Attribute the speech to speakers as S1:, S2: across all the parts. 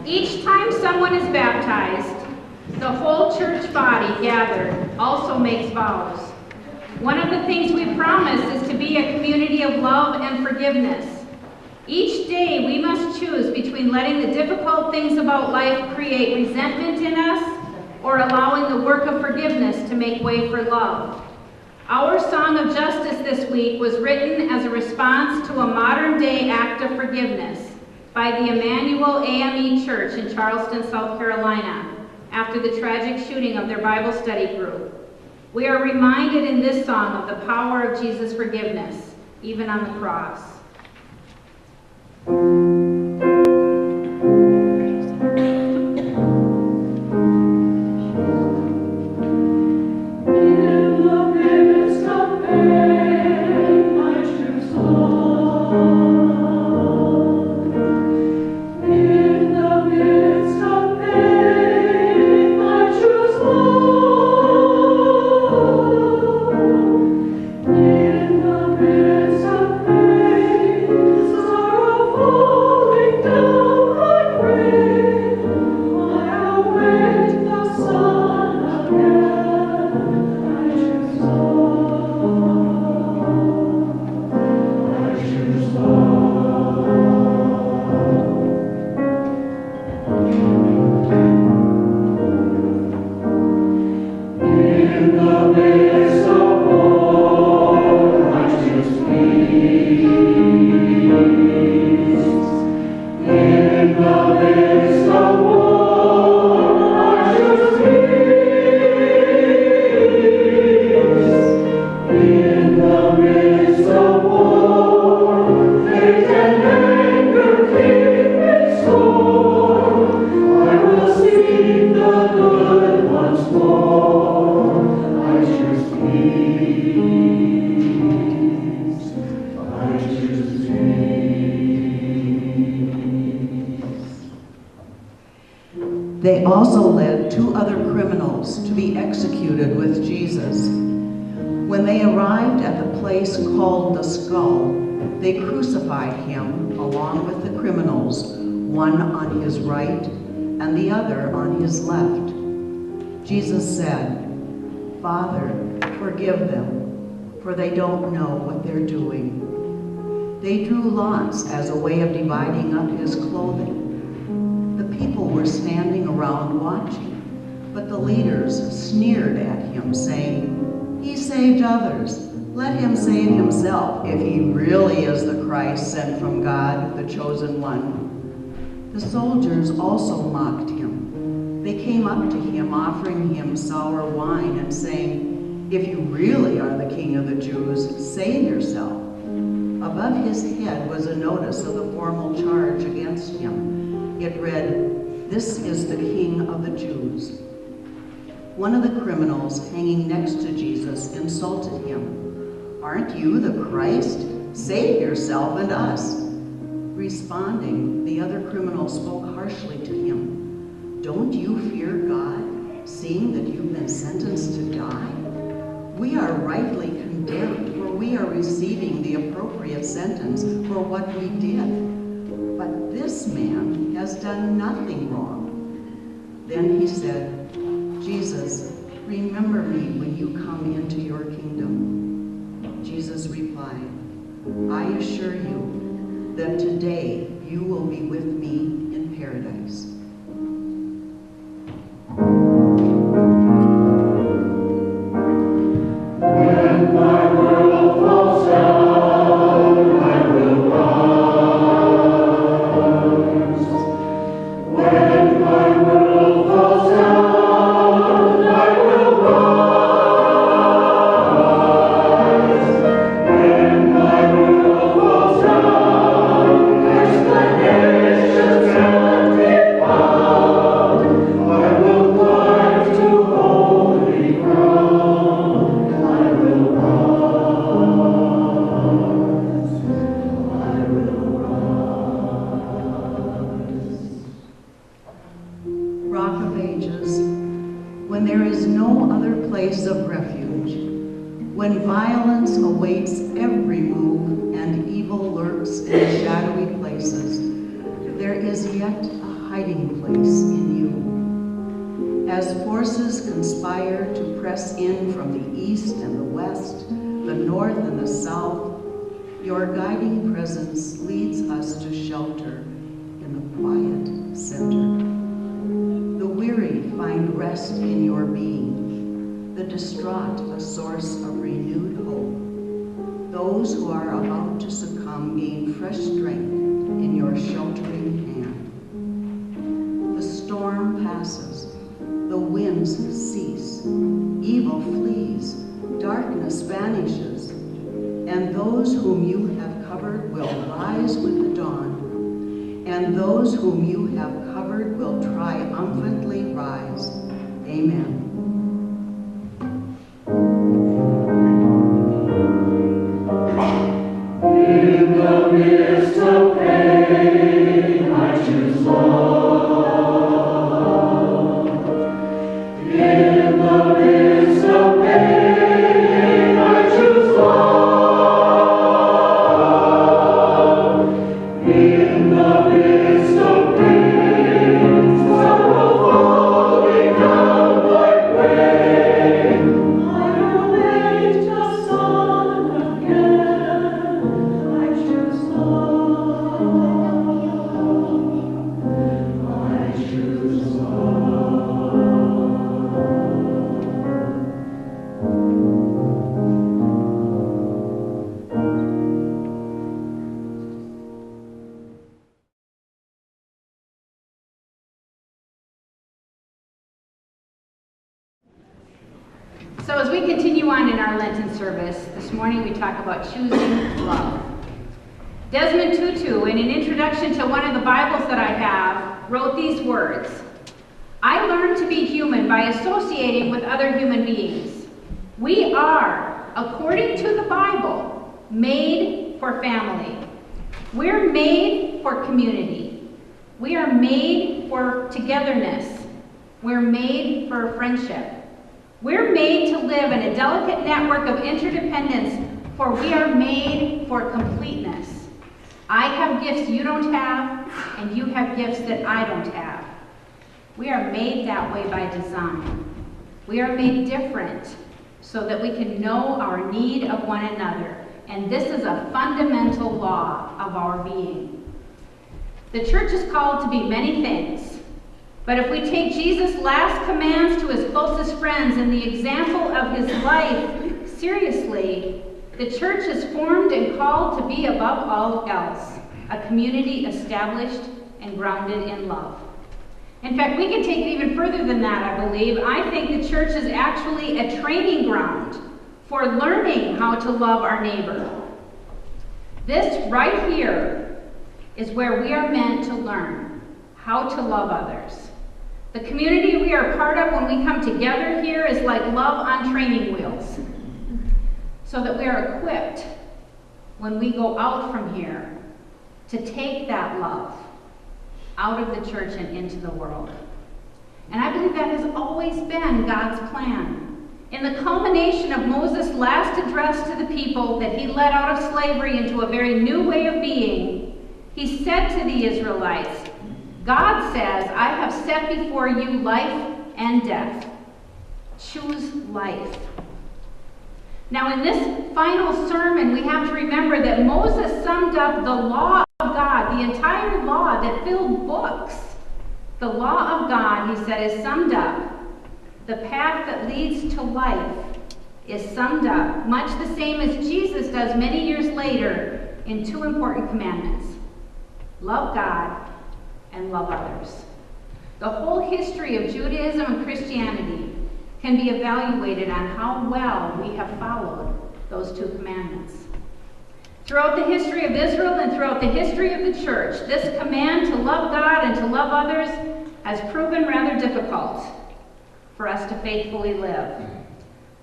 S1: Each time someone is baptized, the whole church body gathered also makes vows. One of the things we promise is to be a community of love and forgiveness. Each day we must choose between letting the difficult things about life create resentment in us or allowing the work of forgiveness to make way for love. Our Song of Justice this week was written as a response to a modern-day act of forgiveness by the Emmanuel AME Church in Charleston, South Carolina, after the tragic shooting of their Bible study group. We are reminded in this song of the power of Jesus' forgiveness, even on the cross.
S2: They also led 2 other criminals to be executed with Jesus. When they arrived at the place called the Skull, they crucified him along with the criminals, one on his right and the other on his left. Jesus said, "Father, forgive them, for they don't know what they're doing." They drew lots as a way of dividing up his clothing. The people were standing around watching, but the leaders sneered at him, saying, "He saved others. Let him save himself if he really is the Christ sent from God, the chosen one." The soldiers also mocked him. They came up to him, offering him sour wine and saying, "If you really are the King of the Jews, save yourself." Above his head was a notice of the formal charge against him. It read, "This is the King of the Jews." One of the criminals hanging next to Jesus insulted him. "Aren't you the Christ? Save yourself and us." Responding, the other criminal spoke harshly to him. "Don't you fear God, seeing that you've been sentenced to die? We are rightly condemned, for we are receiving the appropriate sentence for what we did. But this man has done nothing wrong." Then he said, "Jesus, remember me when you come into your kingdom." Jesus replied, "I assure you that today you will be with me in paradise."
S3: When my world falls down, I will rise. When my world falls down, I will rise. When my world falls down, explanations can be found. I will climb to holy ground. I will rise. I will rise.
S2: Rock of Ages, when there is no other place of refuge, when violence awaits every move and evil lurks in shadowy places, there is yet a hiding place in you. As forces conspire to press in from the east and the west, the north and the south, your guiding presence leads us to shelter in the quiet center. The weary find rest in your being, the distraught a source of renewed hope. Those who are about to succumb gain fresh strength in your sheltering hand. The storm passes, the winds cease, evil flees, darkness vanishes, and those whom you have covered will rise with the dawn, and those whom you have covered will triumphantly rise. Amen.
S3: In the midst of pain, I choose love. In the midst of pain, I choose love. In the midst of pain, sorrow falling down like rain, I will wait the sun again. I choose love. I choose love.
S1: So as we continue on in our Lenten service, this morning we talk about choosing love. Desmond Tutu, in an introduction to one of the Bibles that I have, wrote these words: I learned to be human by associating with other human beings. We are, according to the Bible, made for family. We're made for community. We are made for togetherness. We're made for friendship. We're made to live in a delicate network of interdependence, for we are made for completeness. I have gifts you don't have, and you have gifts that I don't have. We are made that way by design. We are made different so that we can know our need of one another, and this is a fundamental law of our being. The church is called to be many things. But if we take Jesus' last commands to his closest friends and the example of his life seriously, the church is formed and called to be above all else, a community established and grounded in love. In fact, we can take it even further than that, I believe. I think the church is actually a training ground for learning how to love our neighbor. This right here is where we are meant to learn how to love others. The community we are part of when we come together here is like love on training wheels, so that we are equipped when we go out from here to take that love out of the church and into the world. And I believe that has always been God's plan. In the culmination of Moses' last address to the people that he led out of slavery into a very new way of being, he said to the Israelites, God says, I have set before you life and death. Choose life. Now in this final sermon, we have to remember that Moses summed up the law of God, the entire law that filled books. The law of God, he said, is summed up. The path that leads to life is summed up, much the same as Jesus does many years later in two important commandments. Love God and love others. The whole history of Judaism and Christianity can be evaluated on how well we have followed those two commandments. Throughout the history of Israel and throughout the history of the church, this command to love God and to love others has proven rather difficult for us to faithfully live.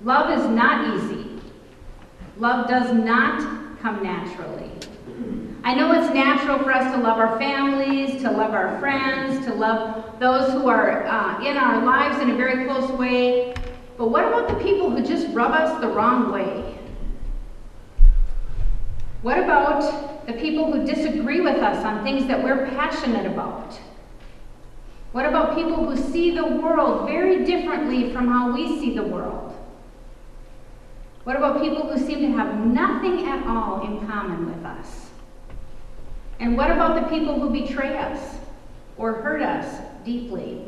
S1: Love is not easy. Love does not come naturally. I know it's natural for us to love our families, to love our friends, to love those who are in our lives in a very close way. But what about the people who just rub us the wrong way? What about the people who disagree with us on things that we're passionate about? What about people who see the world very differently from how we see the world? What about people who seem to have nothing at all in common with us? And what about the people who betray us or hurt us deeply?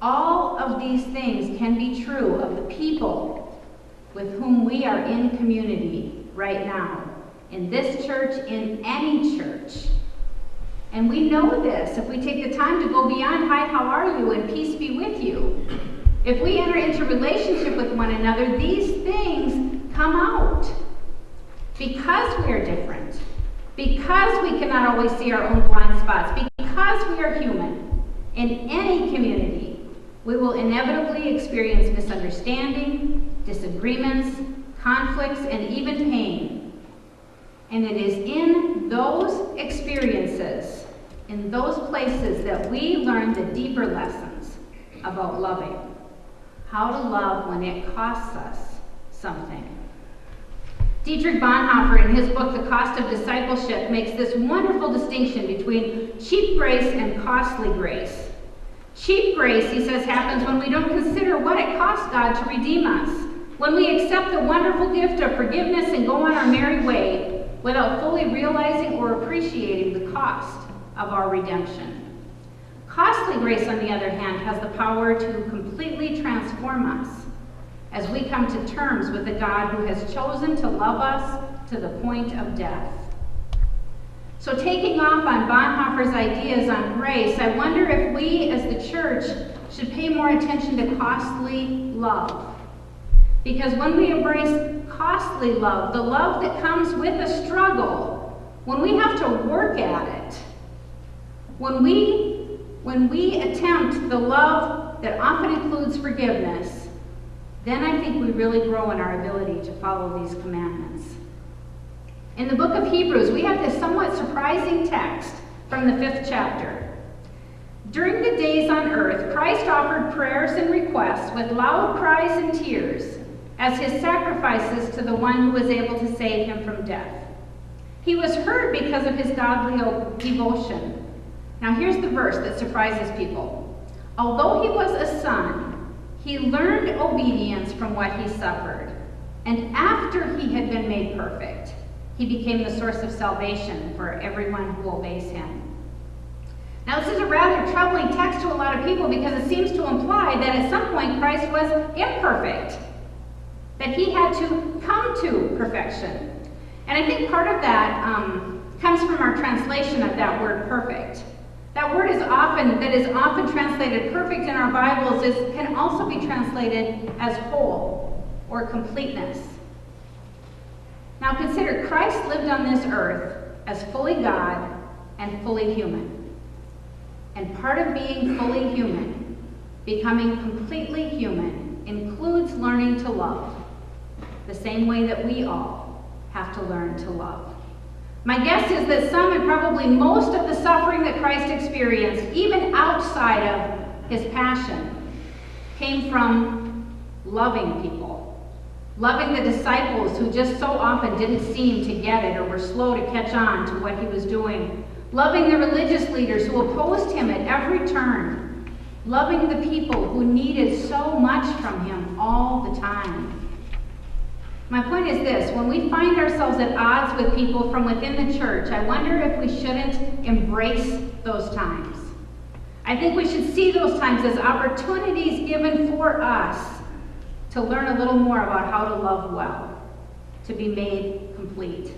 S1: All of these things can be true of the people with whom we are in community right now, in this church, in any church. And we know this if we take the time to go beyond, hi, how are you, and peace be with you. If we enter into relationship with one another, these things come out. Because we are different, because we cannot always see our own blind spots, because we are human, in any community, we will inevitably experience misunderstanding, disagreements, conflicts, and even pain. And it is in those experiences, in those places, that we learn the deeper lessons about loving. How to love when it costs us something. Dietrich Bonhoeffer, in his book, The Cost of Discipleship, makes this wonderful distinction between cheap grace and costly grace. Cheap grace, he says, happens when we don't consider what it cost God to redeem us, when we accept the wonderful gift of forgiveness and go on our merry way without fully realizing or appreciating the cost of our redemption. Costly grace, on the other hand, has the power to completely transform us as we come to terms with the God who has chosen to love us to the point of death. So taking off on Bonhoeffer's ideas on grace, I wonder if we as the church should pay more attention to costly love. Because when we embrace costly love, the love that comes with a struggle, when we have to work at it, when we attempt the love that often includes forgiveness, then I think we really grow in our ability to follow these commandments. In the book of Hebrews, we have this somewhat surprising text from the 5th chapter. During the days on earth, Christ offered prayers and requests with loud cries and tears as his sacrifices to the one who was able to save him from death. He was heard because of his godly devotion. Now here's the verse that surprises people. Although he was a son, he learned obedience from what he suffered. And after he had been made perfect, he became the source of salvation for everyone who obeys him. Now this is a rather troubling text to a lot of people because it seems to imply that at some point Christ was imperfect, that he had to come to perfection. And I think part of that comes from our translation of that word perfect. That word is often translated perfect in our Bibles can also be translated as whole or completeness. Now consider, Christ lived on this earth as fully God and fully human. And part of being fully human, becoming completely human, includes learning to love, the same way that we all have to learn to love. My guess is that some and probably most of the suffering that Christ experienced, even outside of his passion, came from loving people. Loving the disciples who just so often didn't seem to get it or were slow to catch on to what he was doing. Loving the religious leaders who opposed him at every turn. Loving the people who needed so much from him all the time. My point is this: when we find ourselves at odds with people from within the church, I wonder if we shouldn't embrace those times. I think we should see those times as opportunities given for us to learn a little more about how to love well, to be made complete.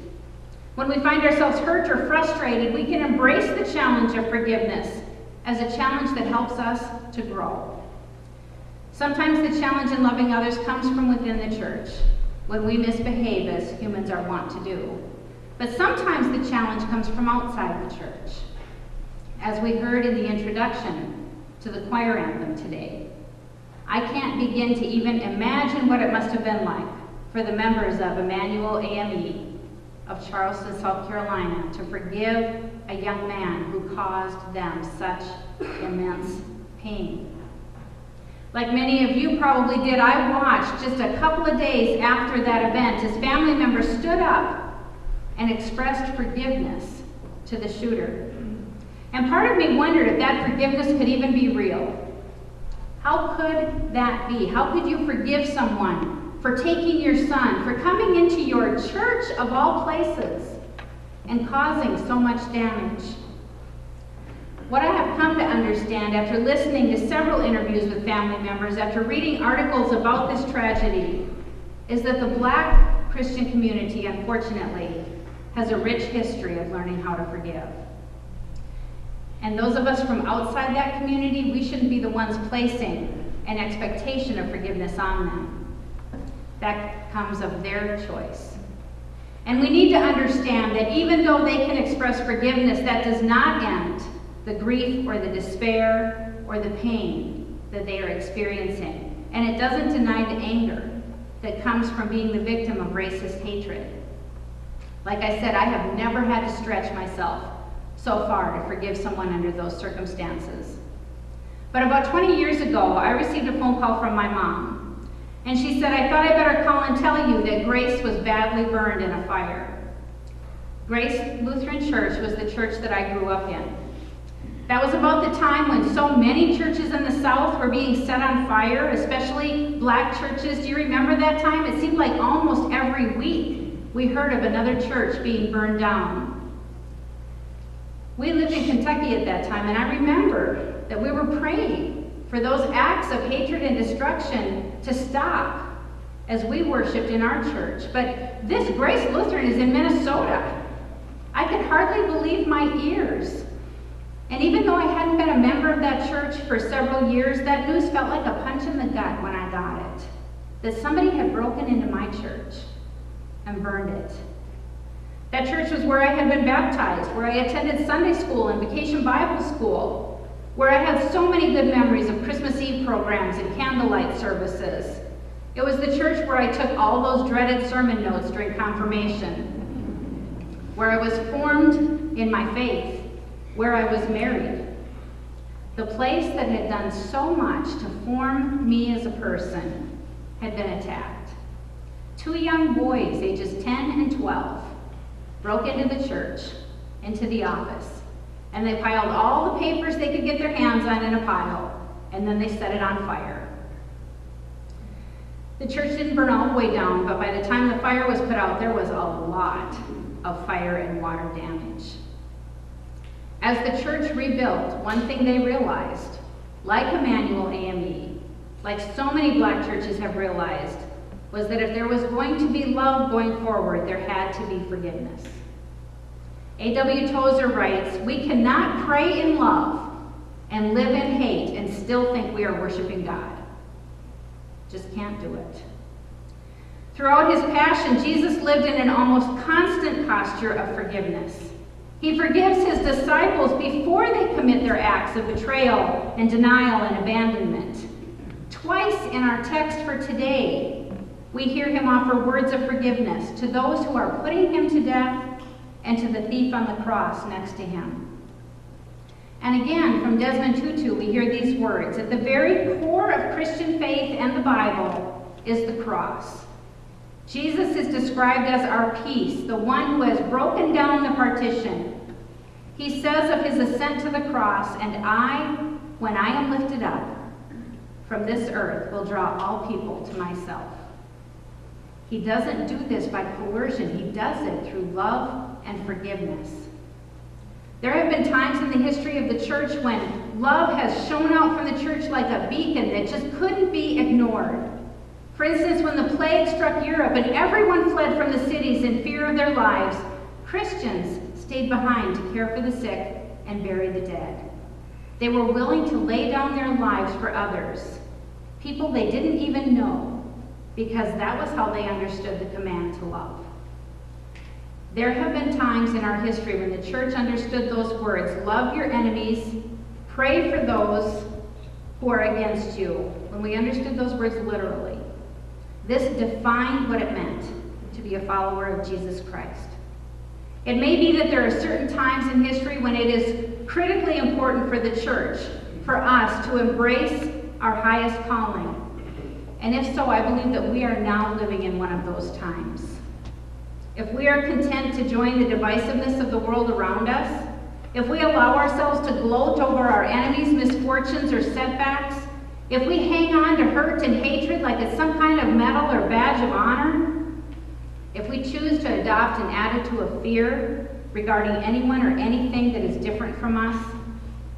S1: When we find ourselves hurt or frustrated, we can embrace the challenge of forgiveness as a challenge that helps us to grow. Sometimes the challenge in loving others comes from within the church, when we misbehave as humans are wont to do. But sometimes the challenge comes from outside the church, as we heard in the introduction to the choir anthem today. I can't begin to even imagine what it must have been like for the members of Emmanuel AME of Charleston, South Carolina, to forgive a young man who caused them such immense pain. Like many of you probably did, I watched just a couple of days after that event as family members stood up and expressed forgiveness to the shooter. And part of me wondered if that forgiveness could even be real. How could that be? How could you forgive someone for taking your son, for coming into your church of all places and causing so much damage? What I have come to understand after listening to several interviews with family members, after reading articles about this tragedy, is that the Black Christian community, unfortunately, has a rich history of learning how to forgive. And those of us from outside that community, we shouldn't be the ones placing an expectation of forgiveness on them. That comes of their choice. And we need to understand that even though they can express forgiveness, that does not end the grief or the despair or the pain that they are experiencing. And it doesn't deny the anger that comes from being the victim of racist hatred. Like I said, I have never had to stretch myself so far to forgive someone under those circumstances. But about 20 years ago, I received a phone call from my mom. And she said, I thought I better call and tell you that Grace was badly burned in a fire. Grace Lutheran Church was the church that I grew up in. That was about the time when so many churches in the South were being set on fire, especially Black churches. Do you remember that time? It seemed like almost every week we heard of another church being burned down. We lived in Kentucky at that time, and I remember that we were praying for those acts of hatred and destruction to stop as we worshiped in our church. But this Grace Lutheran is in Minnesota. I could hardly believe my ears. And even though I hadn't been a member of that church for several years, that news felt like a punch in the gut when I got it. That somebody had broken into my church and burned it. That church was where I had been baptized, where I attended Sunday school and vacation Bible school, where I had so many good memories of Christmas Eve programs and candlelight services. It was the church where I took all those dreaded sermon notes during confirmation, where I was formed in my faith, where I was married. The place that had done so much to form me as a person had been attacked. 2 young boys, ages 10 and 12, broke into the church, into the office, and they piled all the papers they could get their hands on in a pile, and then they set it on fire. The church didn't burn all the way down, but by the time the fire was put out, there was a lot of fire and water damage. As the church rebuilt, one thing they realized, like Emmanuel AME, like so many Black churches have realized, was that if there was going to be love going forward, there had to be forgiveness. A.W. Tozer writes, we cannot pray in love and live in hate and still think we are worshiping God. Just can't do it. Throughout his passion, Jesus lived in an almost constant posture of forgiveness. He forgives his disciples before they commit their acts of betrayal and denial and abandonment. Twice in our text for today, we hear him offer words of forgiveness to those who are putting him to death and to the thief on the cross next to him. And again, from Desmond Tutu, we hear these words, at the very core of Christian faith and the Bible is the cross. Jesus is described as our peace, the one who has broken down the partition. He says of his ascent to the cross, and I, when I am lifted up from this earth, will draw all people to myself. He doesn't do this by coercion. He does it through love and forgiveness. There have been times in the history of the church when love has shone out from the church like a beacon that just couldn't be ignored. For instance, when the plague struck Europe and everyone fled from the cities in fear of their lives, Christians stayed behind to care for the sick and bury the dead. They were willing to lay down their lives for others, people they didn't even know, because that was how they understood the command to love. There have been times in our history when the church understood those words, love your enemies, pray for those who are against you, when we understood those words literally. This defined what it meant to be a follower of Jesus Christ. It may be that there are certain times in history when it is critically important for the church, for us to embrace our highest calling. And if so, I believe that we are now living in one of those times. If we are content to join the divisiveness of the world around us, if we allow ourselves to gloat over our enemies' misfortunes or setbacks, if we hang on to hurt and hatred like it's some kind of medal or badge of honor, if we choose to adopt an attitude of fear regarding anyone or anything that is different from us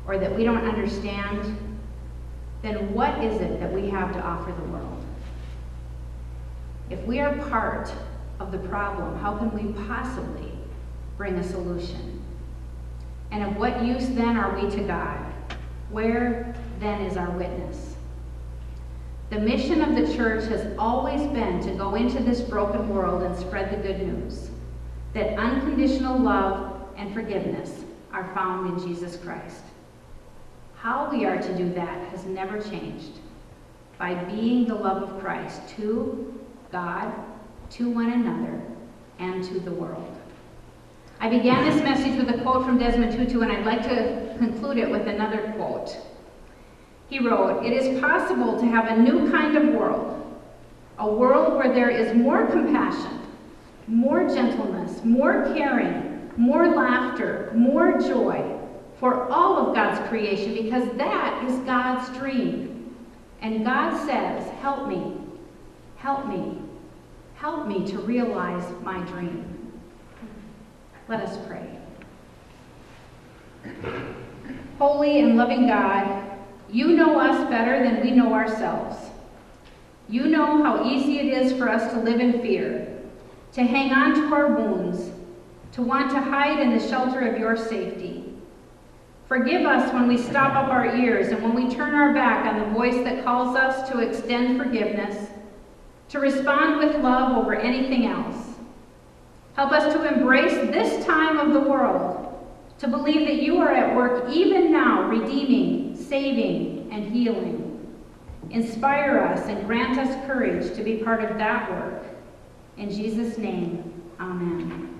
S1: or that we don't understand, then what is it that we have to offer the world? If we are part of the problem, how can we possibly bring a solution? And of what use then are we to God? Where then is our witness? The mission of the church has always been to go into this broken world and spread the good news that unconditional love and forgiveness are found in Jesus Christ. How we are to do that has never changed, by being the love of Christ to God, to one another, and to the world. I began this message with a quote from Desmond Tutu, and I'd like to conclude it with another quote. He wrote, "It is possible to have a new kind of world, a world where there is more compassion, more gentleness, more caring, more laughter, more joy for all of God's creation, because that is God's dream. And God says, help me, help me, help me to realize my dream." Let us pray. Holy and loving God, you know us better than we know ourselves. You know how easy it is for us to live in fear, to hang on to our wounds, to want to hide in the shelter of your safety. Forgive us when we stop up our ears and when we turn our back on the voice that calls us to extend forgiveness, to respond with love over anything else. Help us to embrace this time of the world, to believe that you are at work even now, redeeming, saving, and healing. Inspire us and grant us courage to be part of that work. In Jesus' name, amen.